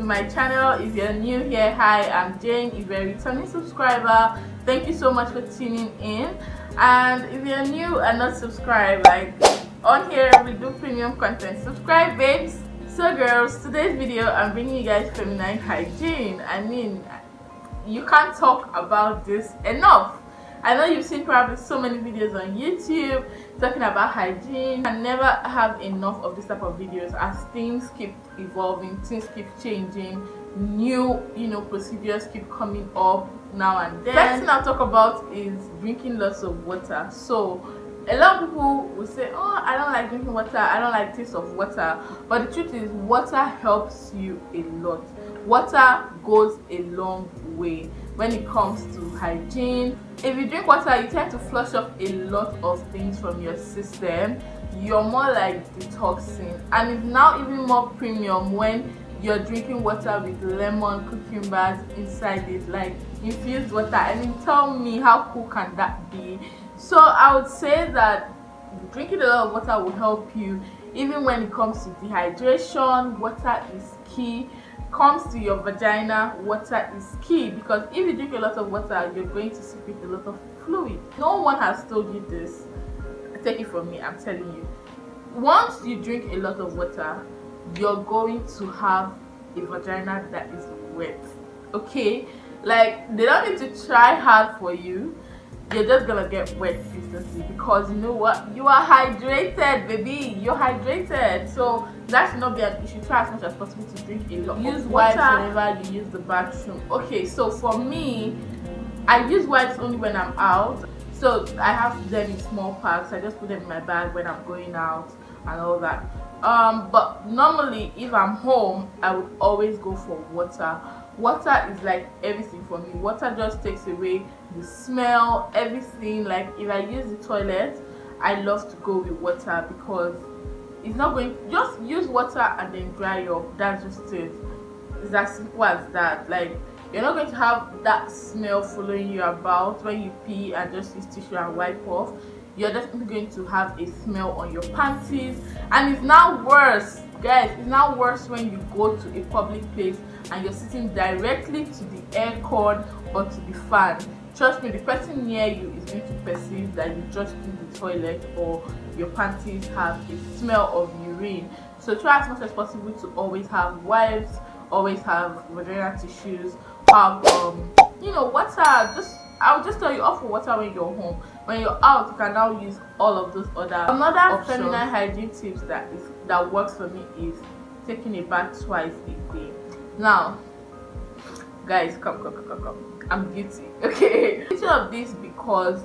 my channel. If you're new here, hi, I'm Jane. If you're a returning subscriber, thank you so much for tuning in. And if you're new and not subscribed, like on here we do premium content, subscribe babes. So girls, today's video I'm bringing you guys feminine hygiene. I mean, you can't talk about this enough. I know you've seen probably so many videos on YouTube talking about hygiene. I never have enough of this type of videos as things keep evolving, things keep changing, new procedures keep coming up now and then. First thing I'll talk about is drinking lots of water. So a lot of people will say, oh, I don't like drinking water, I don't like the taste of water, but the truth is water helps you a lot. Water goes a long way when it comes to hygiene. If you drink water, you tend to flush off a lot of things from your system. You're more like detoxing, and it's now even more premium when you're drinking water with lemon cucumbers inside it, like infused water. I mean, tell me, how cool can that be? So I would say that drinking a lot of water will help you even when it comes to dehydration. Water is key. Comes to your vagina, water is key, because if you drink a lot of water, you're going to secrete a lot of fluid. No one has told you this. Take it from me, I'm telling you. Once you drink a lot of water, you're going to have a vagina that is wet. Okay, like they don't need to try hard for you. You're just gonna get wet instantly, because you know what, you are hydrated, baby. You're hydrated, so that should not be an issue. Try as much as possible to drink a lot. Use wipes whenever you use the bathroom. Okay, so for me, I use wipes only when I'm out, so I have them in small packs. I just put them in my bag when I'm going out and all that. But normally if I'm home, I would always go for water. Water is like everything for me. Water just takes away the smell, everything. Like if I use the toilet, I love to go with water, because it's not going, just use water and then dry up. That's just it. It's as simple as that. Like you're not going to have that smell following you about when you pee and just use tissue and wipe off. You're definitely going to have a smell on your panties, and it's now worse, guys. It's now worse when you go to a public place and you're sitting directly to the aircon or to the fan. Trust me, the person near you is going to perceive that you just used the toilet, or your panties have a smell of urine. So try as much as possible to always have wipes, always have vaginal tissues, have water. I'll just tell you, offer water when you're home. When you're out, you can now use all of those other options. Feminine hygiene tips that works for me is taking a bath twice a day. Now, guys, come. I'm guilty. Okay, guilty of this because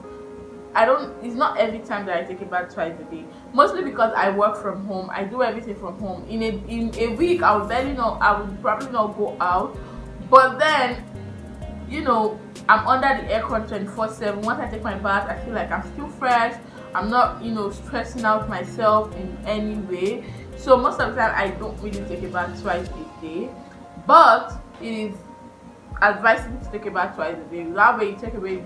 it's not every time that I take a bath twice a day. Mostly because I work from home. I do everything from home. In a week, I would probably not go out. But then, I'm under the aircon 24/7. Once I take my bath, I feel like I'm still fresh. I'm not, stressing out myself in any way. So most of the time, I don't really take a bath twice a day. But it is advisable to take a bath twice a day. That way, you take away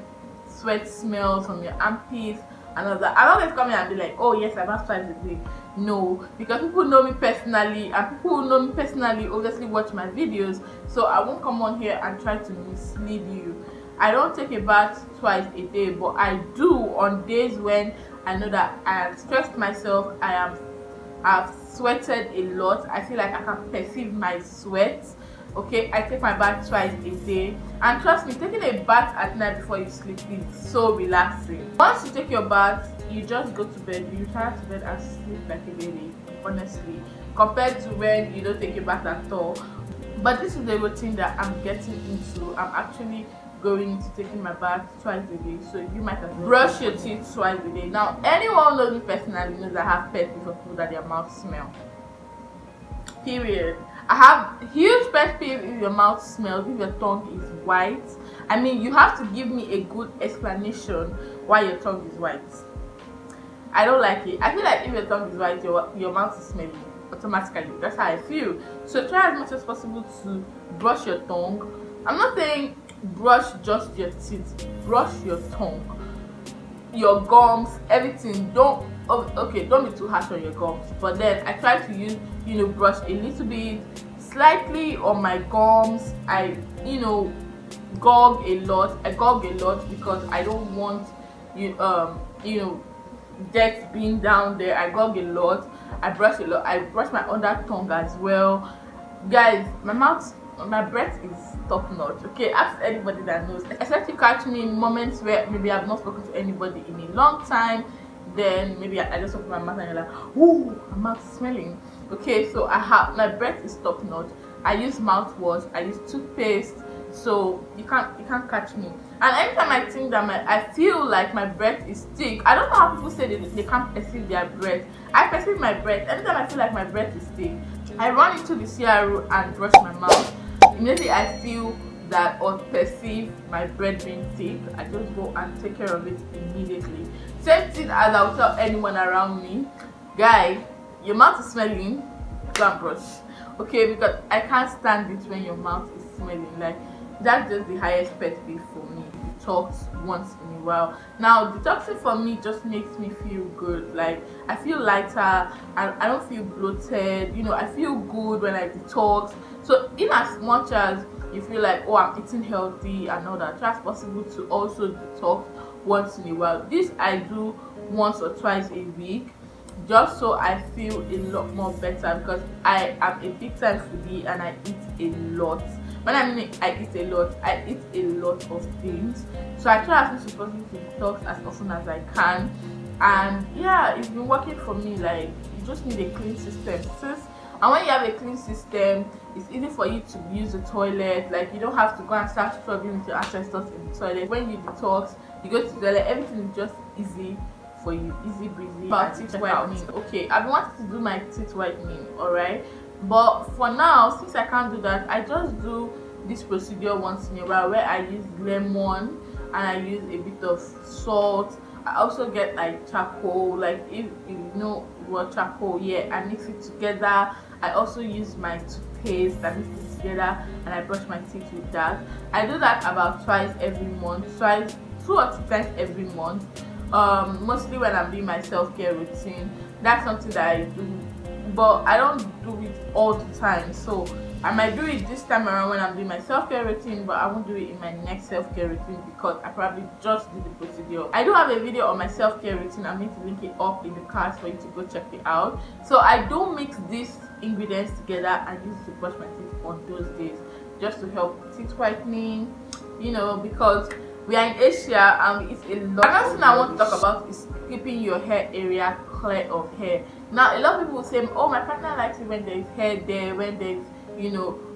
sweat smells from your armpits and all that. I don't get to come in and be like, oh yes, I bath twice a day. No, because people know me personally, and people who know me personally obviously watch my videos, so I won't come on here and try to mislead you. I don't take a bath twice a day, but I do on days when I know that I have stressed myself, I've sweated a lot, I feel like I can perceive my sweat. Okay, I take my bath twice a day, and trust me, taking a bath at night before you sleep is so relaxing. Once you take your bath, you just go to bed, you retire to bed and sleep like a baby, honestly, compared to when you don't take a bath at all. But this is the routine that I'm getting into. I'm actually going into taking my bath twice a day, so you might have brush your teeth twice a day. Now, anyone who knows me personally knows I have pet peeve of people that their mouth smell. Period. I have huge pet peeve if your mouth smells, if your tongue is white. I mean, you have to give me a good explanation why your tongue is white. I don't like it. I feel like if your tongue is white, your mouth is smelly automatically. That's how I feel. So try as much as possible to brush your tongue. I'm not saying brush just your teeth, brush your tongue, your gums, everything. Don't be too harsh on your gums, but then I try to use brush a little bit, slightly on my gums. I gog a lot. I gog a lot because I don't want dirt being down there. I gog a lot. I brush a lot. I brush my under tongue as well. Guys, my breath is top notch. Okay, ask anybody that knows. Especially catch me in moments where maybe I've not spoken to anybody in a long time. Then maybe I just open my mouth and you're like, ooh, my mouth is smelling. Okay, so my breath is top notch. I use mouthwash. I use toothpaste. So you can't catch me. And anytime I think that I feel like my breath is thick, I don't know how people say they can't perceive their breath. I perceive my breath. Anytime I feel like my breath is thick, I run into the CRO and brush my mouth. Immediately I feel that or perceive my breath being thick, I just go and take care of it immediately. Same thing as I would tell anyone around me, guy, your mouth is smelling, go and brush. Okay, because I can't stand it when your mouth is smelling. Like, that's just the highest pet peeve for me. Detox once in a while. Now detoxing for me just makes me feel good. Like, I feel lighter and I don't feel bloated. I feel good when I detox. So in as much as you feel like, oh, I'm eating healthy and all that, try as possible to also detox once in a while. This I do once or twice a week, just so I feel a lot more better, because I am a big time foodie and I eat a lot. When I mean I eat a lot of things. So I try as much as possible to detox as often as I can. And yeah, it's been working for me. Like, you just need a clean system. And when you have a clean system, it's easy for you to use the toilet. Like, you don't have to go and start struggling with your ancestors in the toilet. When you detox, you go to the toilet, everything is just easy for you, easy breezy. About teeth whitening. Okay, I've been wanting to do my teeth whitening, alright, but for now, since I can't do that, I just do this procedure once in a while, where I use lemon and I use a bit of salt. I also get like charcoal, like if you know what charcoal, yeah, I mix it together. I also use my toothpaste, I mix it together, and I brush my teeth with that. I do that about twice every month, 2 or 3 times every month. Mostly when I'm doing my self-care routine. That's something that I do, but I don't do it all the time. So I might do it this time around when I'm doing my self-care routine, but I won't do it in my next self-care routine because I probably just did the procedure. I do have a video on my self-care routine. I'm going to link it up in the cards for you to go check it out. So I do mix these ingredients together and use it to brush my teeth on those days, just to help teeth whitening, because we are in Asia and we eat a lot. Another thing I want to talk about is keeping your hair area clear of hair. Now, a lot of people will say, oh, my partner likes it when there's hair there, when there's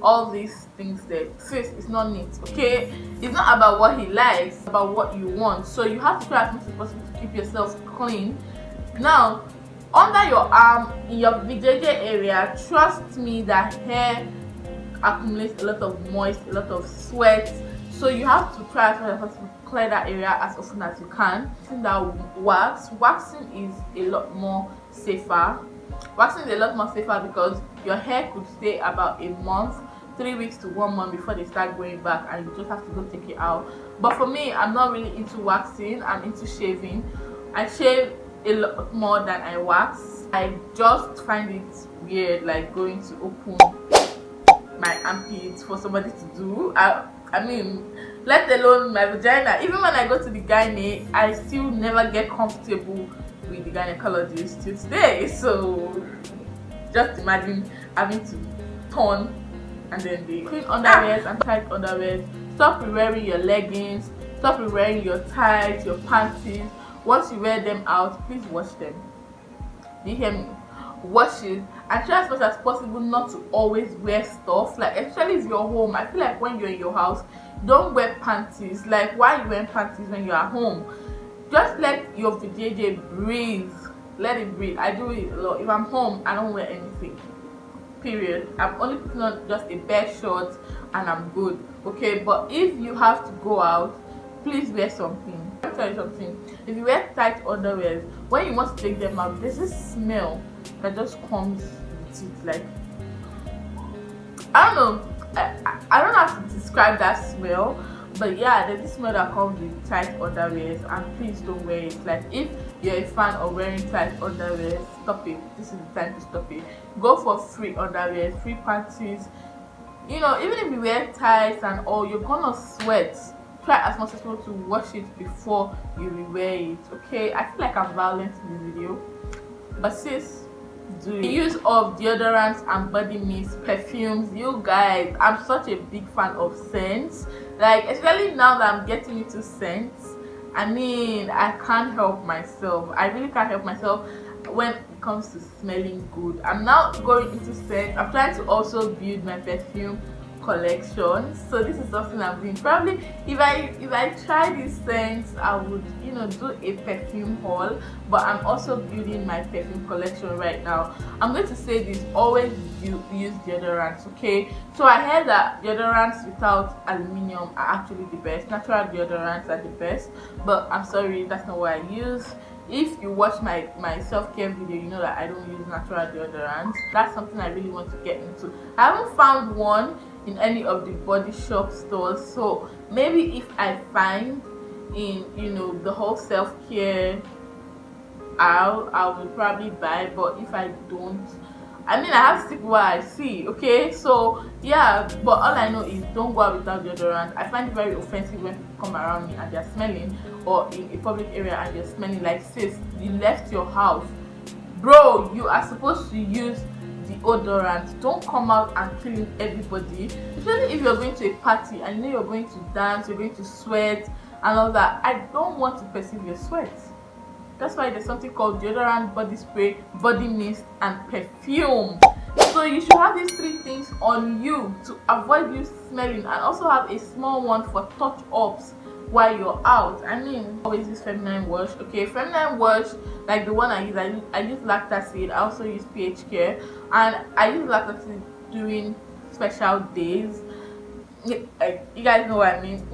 all these things there. Sis, it's not neat, okay? It's not about what he likes, it's about what you want. So you have to try as much as possible to keep yourself clean. Now, under your arm, in your VJJ area, trust me that hair accumulates a lot of moist, a lot of sweat. So you have to try as much as possible to clear that area as often as you can. Waxing is a lot more safer. Waxing is a lot more safer because your hair could stay about a month, 3 weeks to 1 month before they start going back, and you just have to go take it out. But for me, I'm not really into waxing. I'm into shaving. I shave a lot more than I wax. I just find it weird, like going to open my armpits for somebody to do. I mean, let alone my vagina. Even when I go to the gynae, I still never get comfortable with the gynecologist till today. So just imagine having to turn and then the clean underwears and tight underwears. Stop wearing your leggings, stop wearing your tights, your panties. Once you wear them out, please wash them. Do you hear me? Wash it, and try as much as possible not to always wear stuff, like especially if you're home. I feel like when you're in your house, don't wear panties. Like, why are you wearing panties when you're at home? Just let your VJJ breathe. Let it breathe. I do it a lot. If I'm home, I don't wear anything, period. I'm only putting on just a bare short and I'm good, okay? But if you have to go out, please wear something. I'll tell you something. If you wear tight underwear, when you want to take them out, there's this smell that just comes with it. Like, I don't know. I don't know how to describe that smell, But yeah, there's this smell that comes with tight underwears, and please don't wear it. Like, if you're a fan of wearing tight underwear, stop it. This is the time to stop it. Go for free underwear, free panties. You know, even if you wear tights and all, you're gonna sweat. Try as much as possible to wash it before you rewear it. Okay, I feel like I'm violent in this video, but sis, do it. The use of deodorants and body mist, perfumes. You guys, I'm such a big fan of scents. Like, especially now that I'm getting into scents, I mean, I can't help myself. I really can't help myself when it comes to smelling good. I'm now going into scents. I'm trying to also build my perfume collection, so this is something I'm doing. Probably if I try these scents, I would, you know, do a perfume haul. But I'm also building my perfume collection right now. I'm going to say this: always use deodorants. Okay, so I heard that deodorants without aluminium are actually the best. Natural deodorants are the best, but I'm sorry, that's not what I use. If you watch my self-care video, you know that I don't use natural deodorants. That's something I really want to get into. I haven't found one in any of the body shop stores, so maybe if I find in, you know, the whole self-care aisle, I will probably buy. But if I don't, I mean, I have to stick with what I see. Okay, so yeah, but all I know is don't go out without deodorant. I find it very offensive when people come around me and they're smelling, or in a public area and you're smelling. Like, sis, you left your house, bro, you are supposed to use deodorant. Don't come out and killing everybody, especially if you're going to a party and you know you're going to dance, you're going to sweat and all that. I don't want to perceive your sweat. That's why there's something called deodorant, body spray, body mist, and perfume. So you should have these three things on you to avoid you smelling, and also have a small one for touch-ups while you're out. I mean, always use feminine wash. Okay, feminine wash, like the one I use lactacid. I also use pH care, and I use lactacid during special days. You guys know what I mean.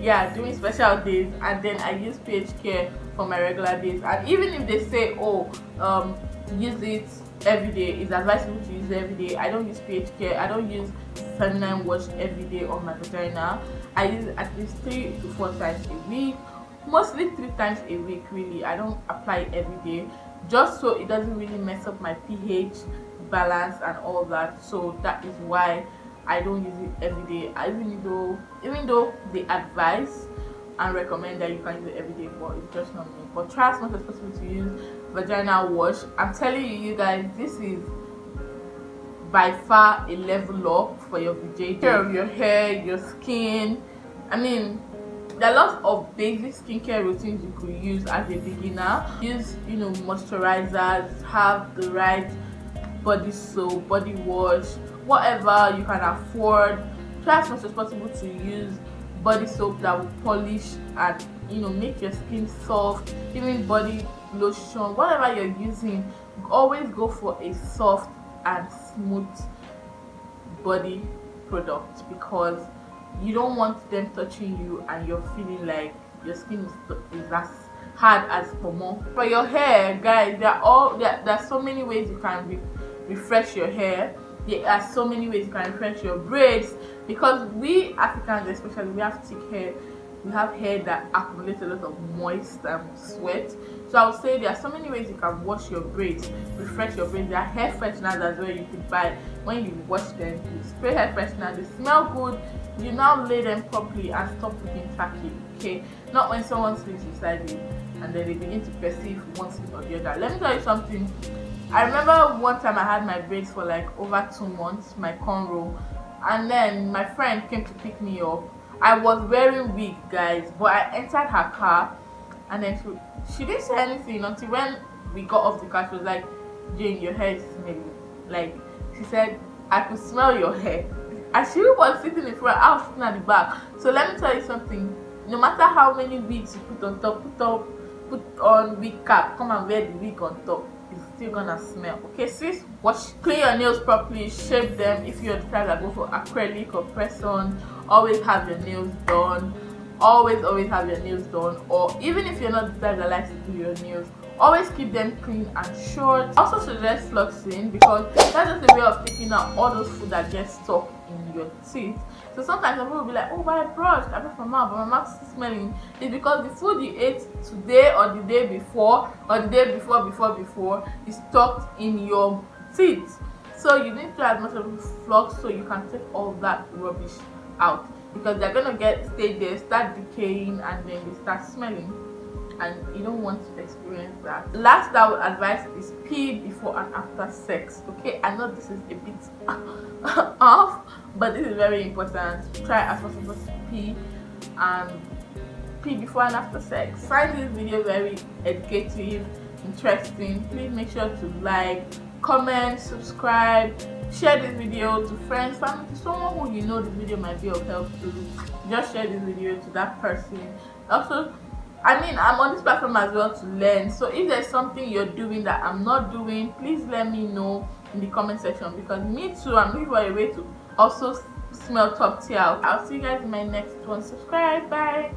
Yeah, during special days, and then I use pH care for my regular days. And even if they say, oh, use it every day, it's advisable to use it every day, I don't use pH care. I don't use feminine wash every day on my vagina. I use it at least 3 to 4 times a week, mostly 3 times a week. Really, I don't apply it every day, just so it doesn't really mess up my pH balance and all that. So that is why I don't use it every day. Even though they advise and recommend that you can use it every day, but it's just not me. But try as much as possible to use vaginal wash. I'm telling you guys, this is by far a level up for your vajayjay. Take care of your hair, your skin. I mean, there are lots of basic skincare routines you could use as a beginner. Use, you know, moisturizers, have the right body soap, body wash, whatever you can afford. Try as much as possible to use body soap that will polish and, you know, make your skin soft. Even body lotion, whatever you're using, always go for a soft and smooth body product, because you don't want them touching you and you're feeling like your skin is as hard as pomo. For your hair, guys, there are so many ways you can refresh your hair. There are so many ways you can refresh your braids, because we Africans especially, we have thick hair. We have hair that accumulates a lot of moist sweat. So I would say there are so many ways you can wash your braids, refresh your braids. There are hair fresheners as well you could buy. When you wash them, you spray hair freshener, they smell good. You now lay them properly and stop looking tacky. Okay, not when someone sleeps beside you and then they begin to perceive one thing or the other. Let me tell you something. I remember one time I had my braids for like over 2 months, my cornrow, and then my friend came to pick me up. I was wearing wig, guys, but I entered her car, and then she didn't say anything until when we got off the car. She was like, "Jane, your hair is smelling." Like, she said, "I could smell your hair." And she was sitting in front, I was sitting at the back. So let me tell you something. No matter how many wigs you put on top, put on wig cap, come and wear the wig on top, it's still gonna smell. Okay, sis, clean your nails properly, shape them. If you're the type that go for acrylic or press on, always have your nails done. Always have your nails done. Or even if you're not the type that likes to do your nails, always keep them clean and short. Also suggest flossing, because that's just a way of taking out all those food that gets stuck in your teeth. So sometimes people will be like, oh, but I brushed my mouth, but my mouth is still smelling. It's because the food you ate today or the day before or the day before is stuck in your teeth. So you need to as much of a floss so you can take all that rubbish out, because they're gonna stay there, start decaying, and then they start smelling, and you don't want to experience that. Last I would advise is pee before and after sex. Okay, I know this is a bit off, but this is very important. Try as much as possible to pee before and after sex. Find this video very educative, interesting. Please make sure to like, comment, subscribe, share this video to friends, family, to someone who you know this video might be of help to. Just share this video to that person. Also, I mean, I'm on this platform as well to learn, so if there's something you're doing that I'm not doing, please let me know in the comment section, because me too, I'm looking for a way to also smell top tier. I'll see you guys in my next one. Subscribe. Bye.